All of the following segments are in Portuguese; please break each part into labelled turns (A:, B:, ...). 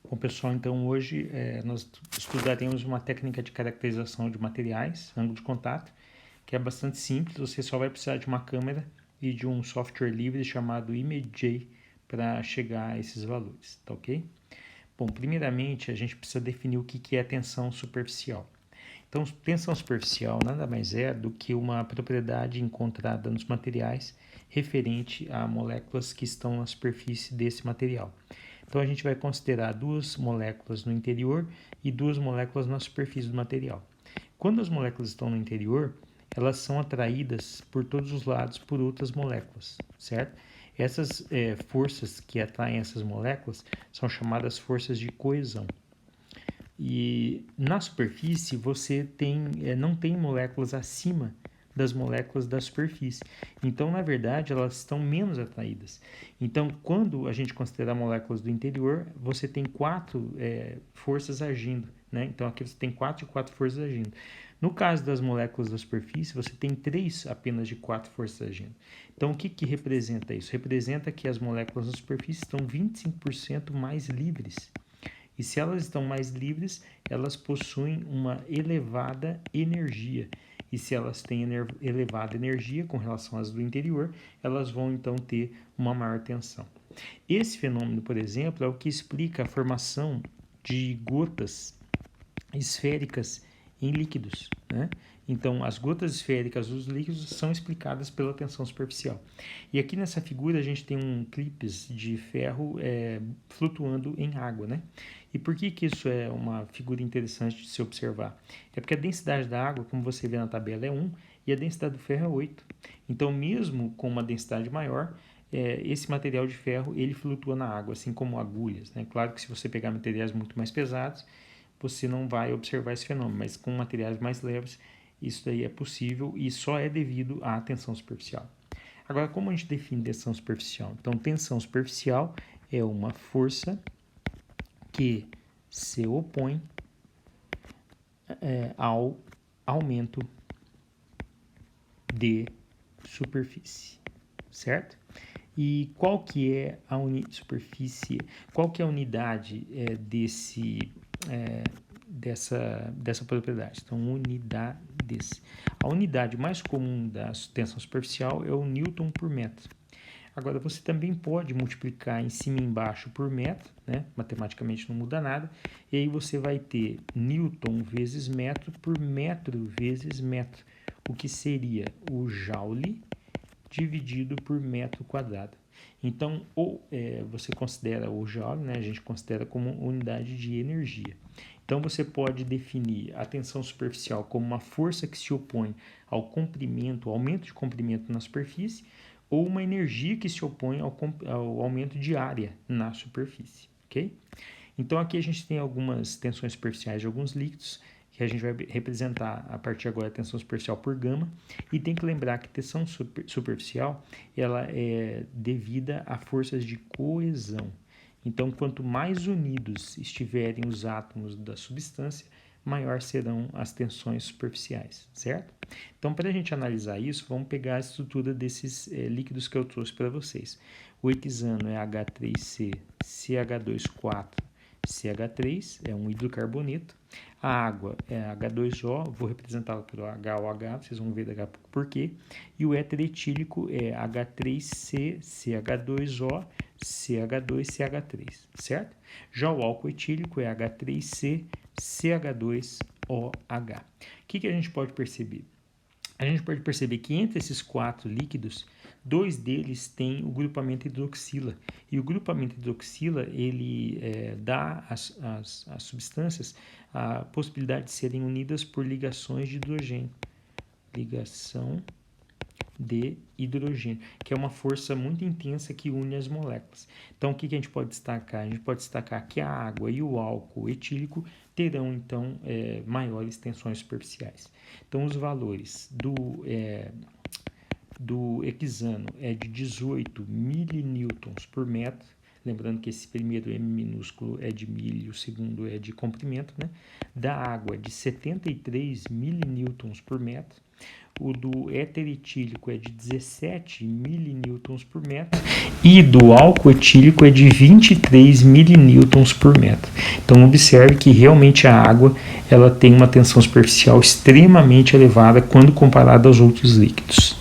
A: Bom, pessoal, então hoje nós estudaremos uma técnica de caracterização de materiais, ângulo de contato, que é bastante simples. Você só vai precisar de uma câmera e de um software livre chamado ImageJ para chegar a esses valores, tá ok? Bom, primeiramente a gente precisa definir o que é tensão superficial. Então, tensão superficial nada mais é do que uma propriedade encontrada nos materiais referente a moléculas que estão na superfície desse material. Então, a gente vai considerar duas moléculas no interior e duas moléculas na superfície do material. Quando as moléculas estão no interior, elas são atraídas por todos os lados por outras moléculas, certo? Essas forças que atraem essas moléculas são chamadas forças de coesão. E na superfície você não tem moléculas acima das moléculas da superfície. Então, na verdade, elas estão menos atraídas. Então, quando a gente considera moléculas do interior, você tem quatro forças agindo, né? Então, aqui você tem quatro forças agindo. No caso das moléculas da superfície, você tem três apenas de quatro forças agindo. Então, o que representa isso? Representa que as moléculas da superfície estão 25% mais livres. E se elas estão mais livres, elas possuem uma elevada energia. E se elas têm elevada energia com relação às do interior, elas vão então ter uma maior tensão. Esse fenômeno, por exemplo, é o que explica a formação de gotas esféricas em líquidos, né? Então, as gotas esféricas dos líquidos são explicadas pela tensão superficial. E aqui nessa figura a gente tem um clipes de ferro flutuando em água, né? E por que isso é uma figura interessante de se observar? É porque a densidade da água, como você vê na tabela, é 1 e a densidade do ferro é 8. Então, mesmo com uma densidade maior, esse material de ferro ele flutua na água, assim como agulhas, né? Claro que se você pegar materiais muito mais pesados, você não vai observar esse fenômeno, mas com materiais mais leves, isso daí é possível e só é devido à tensão superficial. Agora, como a gente define tensão superficial? Então, tensão superficial é uma força que se opõe ao aumento de superfície, certo? E qual que é a superfície? Qual que é a unidade dessa propriedade? Então, unidades. A unidade mais comum da tensão superficial é o Newton por metro. Agora, você também pode multiplicar em cima e embaixo por metro, né? Matematicamente não muda nada, e aí você vai ter Newton vezes metro por metro vezes metro, o que seria o joule dividido por metro quadrado. Então, você considera o joule, né? A gente considera como unidade de energia. Então, você pode definir a tensão superficial como uma força que se opõe ao comprimento, ao aumento de comprimento na superfície, ou uma energia que se opõe ao aumento de área na superfície, ok? Então, aqui a gente tem algumas tensões superficiais de alguns líquidos, que a gente vai representar a partir agora a tensão superficial por gama, e tem que lembrar que tensão superficial ela é devida a forças de coesão. Então, quanto mais unidos estiverem os átomos da substância, maior serão as tensões superficiais, certo? Então, para a gente analisar isso, vamos pegar a estrutura desses líquidos que eu trouxe para vocês. O hexano é H3C, CH2,4, CH3, é um hidrocarboneto. A água é H2O, vou representá-la por HOH, vocês vão ver daqui a pouco por quê. E o éter etílico é H3C, CH2O, CH2, CH3, certo? Já o álcool etílico é H3C, CH2OH. O que a gente pode perceber? A gente pode perceber que entre esses quatro líquidos, dois deles têm o grupamento hidroxila. E o grupamento hidroxila, ele dá às substâncias a possibilidade de serem unidas por ligações de hidrogênio. Ligação de hidrogênio, que é uma força muito intensa que une as moléculas. Então, o que a gente pode destacar? A gente pode destacar que a água e o álcool etílico terão, então, maiores tensões superficiais. Então, os valores do hexano é de 18 milinewtons por metro, lembrando que esse primeiro M minúsculo é de milho, o segundo é de comprimento, né? Da água de 73 milinewtons por metro, o do éter etílico é de 17 milinewtons por metro e do álcool etílico é de 23 milinewtons por metro. Então observe que realmente a água ela tem uma tensão superficial extremamente elevada quando comparada aos outros líquidos.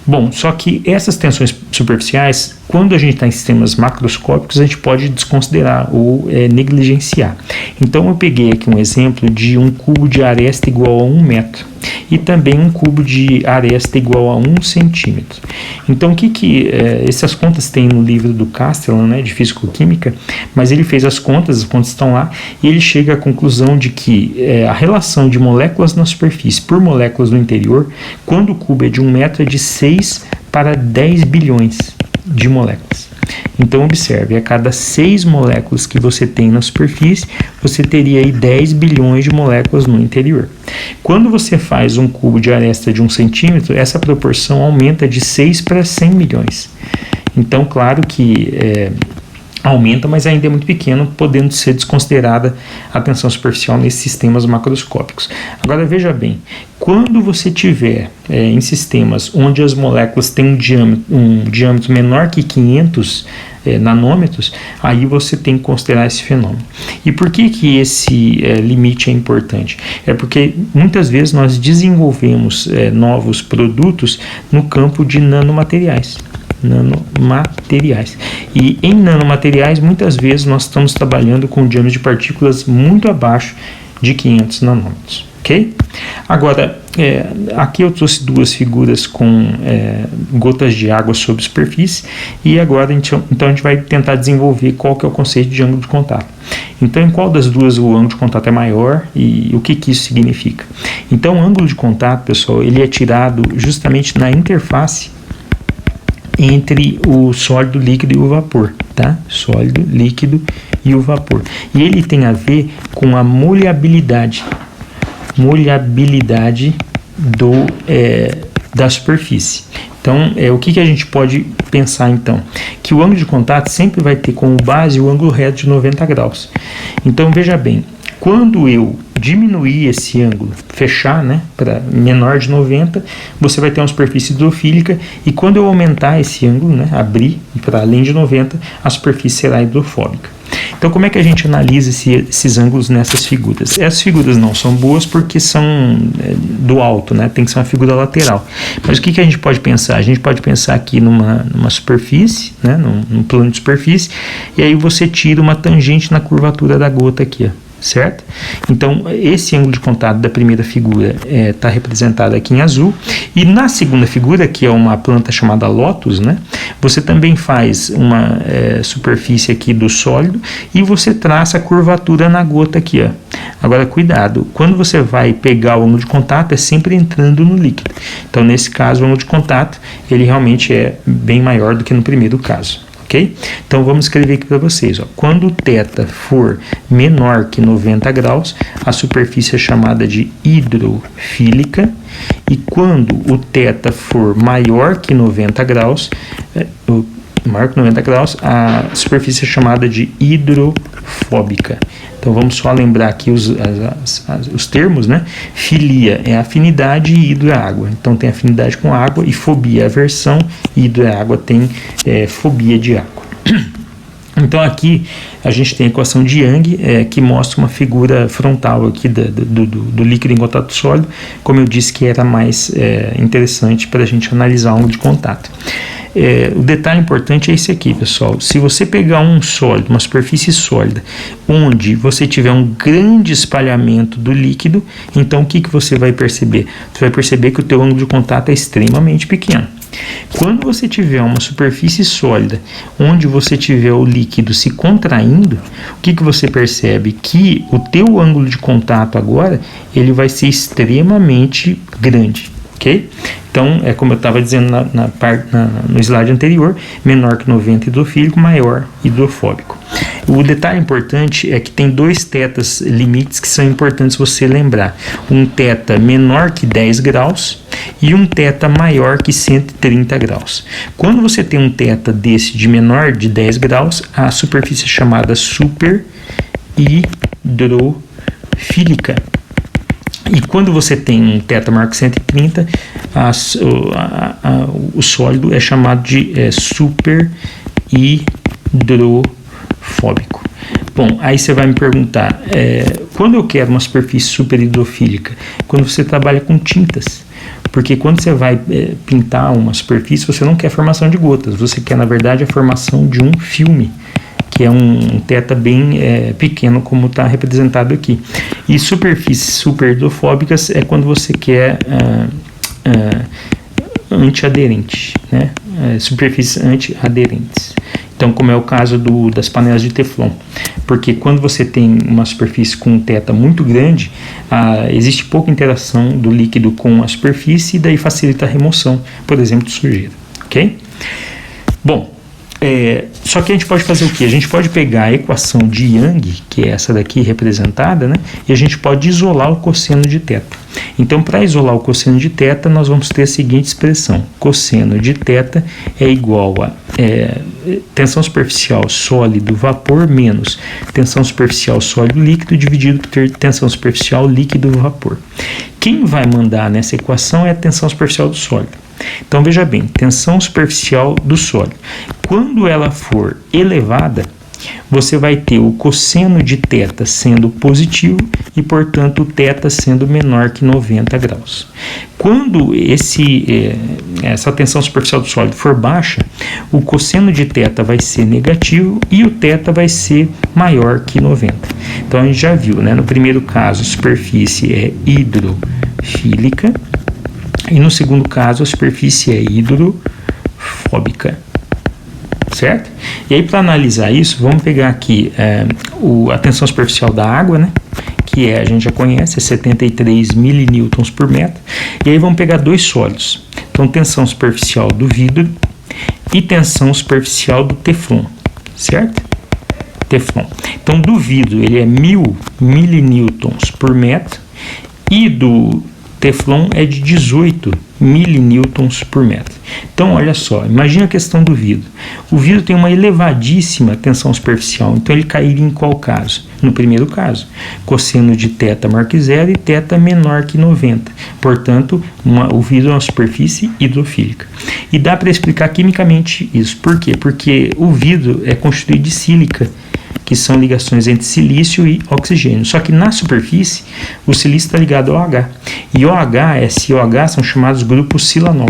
A: Bom, só que essas tensões superficiais, quando a gente está em sistemas macroscópicos, a gente pode desconsiderar ou negligenciar. Então eu peguei aqui um exemplo de um cubo de aresta igual a 1 metro e também um cubo de aresta igual a 1 centímetro. Então o que essas contas tem no livro do Castellan, né, de Físico-Química, mas ele fez as contas estão lá, e ele chega à conclusão de que a relação de moléculas na superfície por moléculas no interior, quando o cubo é de 1 metro, é de 6 para 10 bilhões de moléculas. Então observe, a cada 6 moléculas que você tem na superfície, você teria aí 10 bilhões de moléculas no interior. Quando você faz um cubo de aresta de 1 centímetro, essa proporção aumenta de 6 para 100 milhões. Então, claro que aumenta, mas ainda é muito pequeno, podendo ser desconsiderada a tensão superficial nesses sistemas macroscópicos. Agora veja bem, quando você tiver em sistemas onde as moléculas têm um diâmetro menor que 500 nanômetros, aí você tem que considerar esse fenômeno. E por que esse limite é importante? É porque muitas vezes nós desenvolvemos novos produtos no campo de nanomateriais. E em nanomateriais, muitas vezes nós estamos trabalhando com diâmetro de partículas muito abaixo de 500 nanômetros, ok? Agora, aqui eu trouxe duas figuras com gotas de água sobre superfície, e agora então a gente vai tentar desenvolver qual que é o conceito de ângulo de contato. Então, em qual das duas o ângulo de contato é maior e o que isso significa? Então, o ângulo de contato, pessoal, ele é tirado justamente na interface entre o sólido, líquido e o vapor, tá? Sólido, líquido e o vapor. E ele tem a ver com a molhabilidade da superfície. Então, o que a gente pode pensar então? Que o ângulo de contato sempre vai ter como base o ângulo reto de 90 graus. Então, veja bem, quando eu diminuir esse ângulo, fechar, né, para menor de 90, você vai ter uma superfície hidrofílica, e quando eu aumentar esse ângulo, né, abrir para além de 90, a superfície será hidrofóbica. Então, como é que a gente analisa esses ângulos nessas figuras? Essas figuras não são boas porque são do alto, né? Tem que ser uma figura lateral. Mas o que a gente pode pensar? A gente pode pensar aqui numa superfície, né? num plano de superfície, e aí você tira uma tangente na curvatura da gota aqui, ó. Certo? Então, esse ângulo de contato da primeira figura está representado aqui em azul, e na segunda figura, que é uma planta chamada lótus, né, você também faz uma superfície aqui do sólido e você traça a curvatura na gota aqui, ó. Agora, cuidado, quando você vai pegar o ângulo de contato, é sempre entrando no líquido. Então, nesse caso, o ângulo de contato, ele realmente é bem maior do que no primeiro caso. Okay? Então vamos escrever aqui para vocês. Ó. Quando o θ for menor que 90 graus, a superfície é chamada de hidrofílica, e quando o θ for maior que 90 graus, a superfície é chamada de hidrofóbica. Então vamos só lembrar aqui os termos, né? Filia é afinidade e hidro é água. Então tem afinidade com água, e fobia é aversão, e hidro é água, tem fobia de água. Então aqui a gente tem a equação de Young, que mostra uma figura frontal aqui do líquido em contato sólido, como eu disse que era mais interessante para a gente analisar o ângulo de contato. O detalhe importante é esse aqui, pessoal. Se você pegar um sólido, uma superfície sólida, onde você tiver um grande espalhamento do líquido, então o que você vai perceber? Você vai perceber que o teu ângulo de contato é extremamente pequeno. Quando você tiver uma superfície sólida, onde você tiver o líquido se contraindo, o que você percebe? Que o teu ângulo de contato agora, ele vai ser extremamente grande. Okay? Então, é como eu estava dizendo no slide anterior, menor que 90 hidrofílico, maior hidrofóbico. O detalhe importante é que tem dois tetas limites que são importantes você lembrar. Um teta menor que 10 graus e um teta maior que 130 graus. Quando você tem um teta desse de menor de 10 graus, a superfície é chamada superhidrofílica. E quando você tem um teta maior que 130, o sólido é chamado de superhidrofóbico. Bom, aí você vai me perguntar, quando eu quero uma superfície superhidrofílica? Quando você trabalha com tintas. Porque quando você vai pintar uma superfície, você não quer formação de gotas, você quer, na verdade, a formação de um filme, que é um teta bem pequeno, como está representado aqui. E superfícies superhidrofóbicas é quando você quer antiaderente, né? Superfícies antiaderentes. Então, como é o caso das panelas de teflon. Porque quando você tem uma superfície com um teta muito grande, existe pouca interação do líquido com a superfície e daí facilita a remoção, por exemplo, de sujeira. Ok? Bom, só que a gente pode fazer o quê? A gente pode pegar a equação de Young, que é essa daqui representada, né? E a gente pode isolar o cosseno de teta. Então, para isolar o cosseno de teta, nós vamos ter a seguinte expressão. Cosseno de teta é igual a tensão superficial sólido vapor menos tensão superficial sólido líquido dividido por tensão superficial líquido vapor. Quem vai mandar nessa equação é a tensão superficial do sólido. Então, veja bem, tensão superficial do sólido. Quando ela for elevada, você vai ter o cosseno de teta sendo positivo e, portanto, o teta sendo menor que 90 graus. Quando essa tensão superficial do sólido for baixa, o cosseno de teta vai ser negativo e o teta vai ser maior que 90. Então, a gente já viu, né? No primeiro caso, a superfície é hidrofílica. E no segundo caso, a superfície é hidrofóbica, certo? E aí, para analisar isso, vamos pegar aqui a tensão superficial da água, né? Que a gente já conhece, é 73 milinewtons por metro. E aí vamos pegar dois sólidos. Então, tensão superficial do vidro e tensão superficial do teflon, certo? Teflon. Então, do vidro, ele é 1000 milinewtons por metro e do teflon é de 18 milinewtons por metro. Então, olha só, imagina a questão do vidro. O vidro tem uma elevadíssima tensão superficial, então ele cairia em qual caso? No primeiro caso, cosseno de teta maior que 0 e teta menor que 90. Portanto, o vidro é uma superfície hidrofílica. E dá para explicar quimicamente isso. Por quê? Porque o vidro é constituído de sílica, que são ligações entre silício e oxigênio. Só que na superfície, o silício está ligado ao OH. E OH, SiOH, são chamados grupos silanol.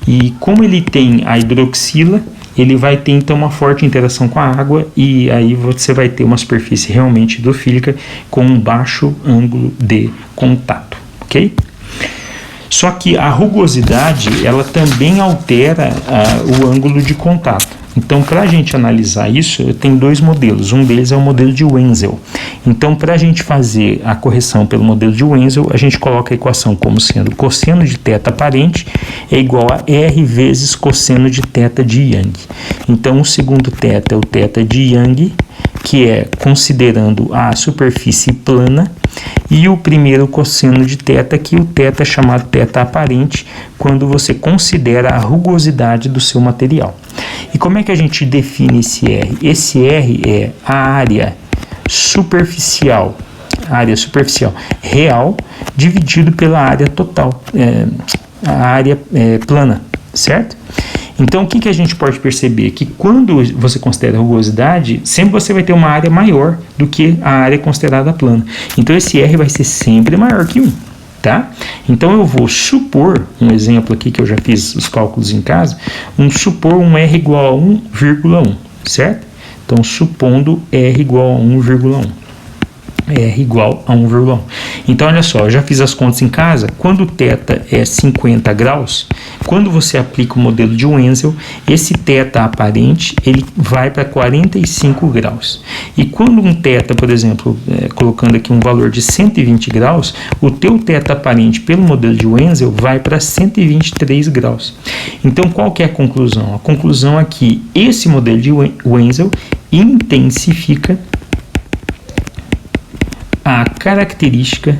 A: E como ele tem a hidroxila, ele vai ter então uma forte interação com a água e aí você vai ter uma superfície realmente hidrofílica com um baixo ângulo de contato, ok? Só que a rugosidade, ela também altera o ângulo de contato. Então, para a gente analisar isso, eu tenho dois modelos. Um deles é o modelo de Wenzel. Então, para a gente fazer a correção pelo modelo de Wenzel, a gente coloca a equação como sendo cosseno de teta aparente é igual a R vezes cosseno de teta de Young. Então, o segundo teta é o teta de Young, que é considerando a superfície plana, e o primeiro cosseno de teta, que o teta é chamado teta aparente, quando você considera a rugosidade do seu material. E como é que a gente define esse R? Esse R é a área superficial real dividido pela área total, a área plana, certo? Então, o que a gente pode perceber? Que quando você considera a rugosidade, sempre você vai ter uma área maior do que a área considerada plana. Então, esse R vai ser sempre maior que 1, tá? Então, eu vou supor, um exemplo aqui que eu já fiz os cálculos em casa, supor um R igual a 1,1, certo? Então, supondo R igual a 1,1. R igual a 1,1. Então, olha só, eu já fiz as contas em casa. Quando o θ é 50 graus, quando você aplica o modelo de Wenzel, esse θ aparente ele vai para 45 graus. E quando um θ, por exemplo, colocando aqui um valor de 120 graus, o teu θ aparente pelo modelo de Wenzel vai para 123 graus. Então, qual que é a conclusão? A conclusão é que esse modelo de Wenzel intensifica a característica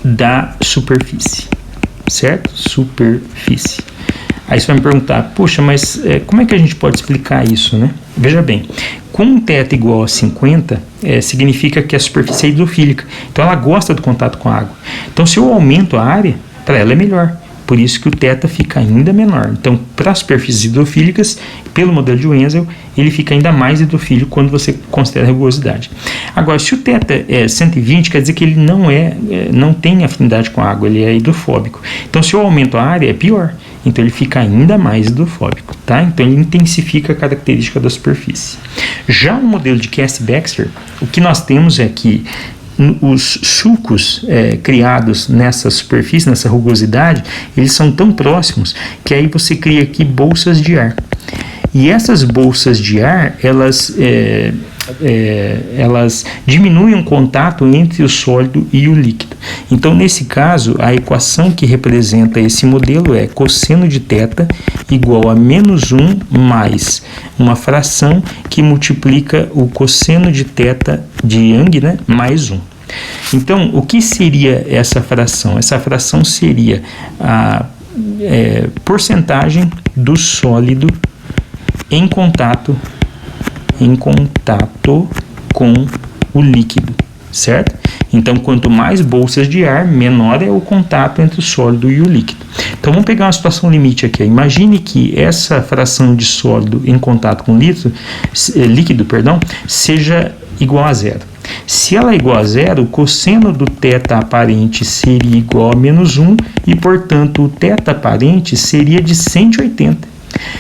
A: da superfície, certo? Superfície. Aí você vai me perguntar, poxa, mas como é que a gente pode explicar isso, né? Veja bem, com um θ igual a 50, significa que a superfície é hidrofílica, então ela gosta do contato com a água. Então, se eu aumento a área, para ela é melhor. Por isso que o θ fica ainda menor. Então, para as superfícies hidrofílicas, pelo modelo de Wenzel, ele fica ainda mais hidrofílico quando você considera a rugosidade. Agora, se o θ é 120, quer dizer que ele não tem afinidade com a água, ele é hidrofóbico. Então, se eu aumento a área, é pior. Então, ele fica ainda mais hidrofóbico, tá? Então, ele intensifica a característica da superfície. Já no modelo de Cass-Baxter, o que nós temos é que os sulcos criados nessa superfície, nessa rugosidade, eles são tão próximos que aí você cria aqui bolsas de ar. E essas bolsas de ar, elas diminuem o contato entre o sólido e o líquido. Então, nesse caso, a equação que representa esse modelo é cosseno de θ igual a -1 mais uma fração que multiplica o cosseno de θ de Young, né, mais 1. Então, o que seria essa fração? Essa fração seria a porcentagem do sólido em contato com o líquido, certo? Então, quanto mais bolsas de ar, menor é o contato entre o sólido e o líquido. Então, vamos pegar uma situação limite aqui. Imagine que essa fração de sólido em contato com líquido, seja igual a zero. Se ela é igual a zero, o cosseno do θ aparente seria igual a -1 e, portanto, o θ aparente seria de 180.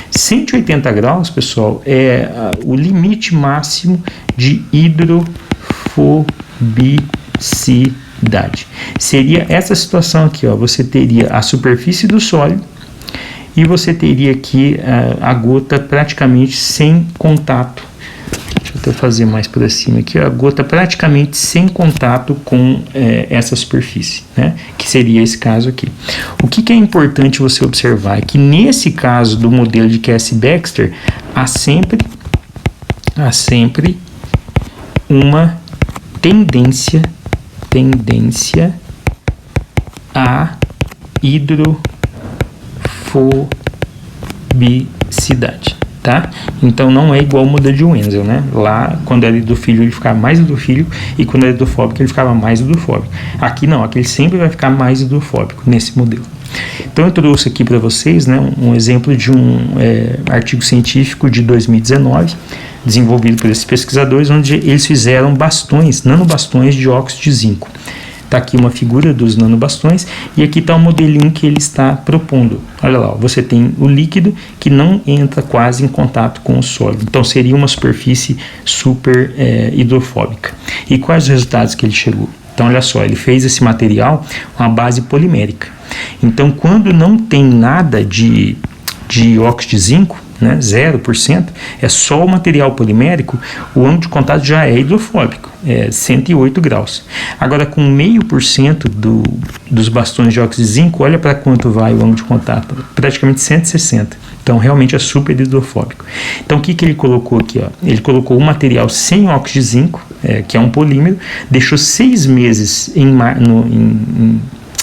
A: 180 graus, pessoal, é o limite máximo de hidrofobicidade. Seria essa situação aqui, ó, você teria a superfície do sólido e você teria aqui a gota praticamente sem contato. Deixa eu até fazer mais por cima aqui, a gota praticamente sem contato com essa superfície, né? Que seria esse caso aqui. O que é importante você observar é que nesse caso do modelo de Cass-Baxter, há sempre uma tendência à hidrofobicidade. Tá? Então não é igual ao modelo de Wenzel, né? Lá, quando era hidrofílico, ele ficava mais hidrofílico, e quando era hidrofóbico, ele ficava mais hidrofóbico. Aqui não, aqui ele sempre vai ficar mais hidrofóbico nesse modelo. Então eu trouxe aqui para vocês, né, um exemplo de um artigo científico de 2019, desenvolvido por esses pesquisadores, onde eles fizeram nanobastões de óxido de zinco. Está aqui uma figura dos nanobastões e aqui está o modelinho que ele está propondo. Olha lá, ó, você tem o líquido que não entra quase em contato com o sólido. Então, seria uma superfície super hidrofóbica. E quais os resultados que ele chegou? Então, olha só, ele fez esse material com a base polimérica. Então, quando não tem nada de óxido de zinco, né, 0%, é só o material polimérico, o ângulo de contato já é hidrofóbico, é 108 graus. Agora, com 0,5% dos bastões de óxido de zinco, olha para quanto vai o ângulo de contato, praticamente 160. Então, realmente é super hidrofóbico. Então, o que ele colocou aqui? Ó? Ele colocou um material sem óxido de zinco, que é um polímero, deixou 6 meses em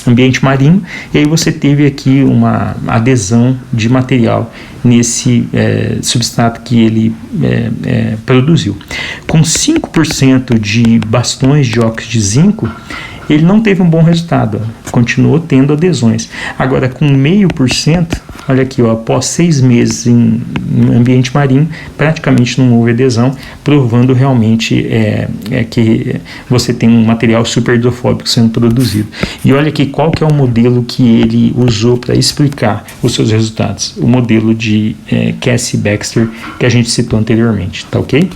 A: ambiente marinho, e aí você teve aqui uma adesão de material nesse substrato que ele produziu. Com 5% de bastões de óxido de zinco, ele não teve um bom resultado, continuou tendo adesões. Agora, com 0,5%, Olha aqui, ó, após 6 meses em ambiente marinho, praticamente não houve adesão, provando realmente que você tem um material super hidrofóbico sendo produzido. E olha aqui qual que é o modelo que ele usou para explicar os seus resultados. O modelo de Cassie Baxter, que a gente citou anteriormente, tá ok?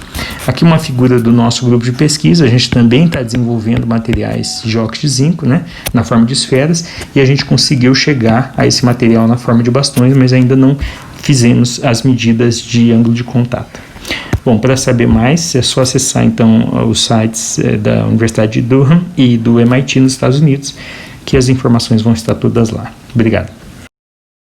A: Aqui uma figura do nosso grupo de pesquisa. A gente também está desenvolvendo materiais de óxido de zinco, né, na forma de esferas, e a gente conseguiu chegar a esse material na forma de bastões, mas ainda não fizemos as medidas de ângulo de contato. Bom, para saber mais, é só acessar então os sites da Universidade de Durham e do MIT nos Estados Unidos, que as informações vão estar todas lá. Obrigado.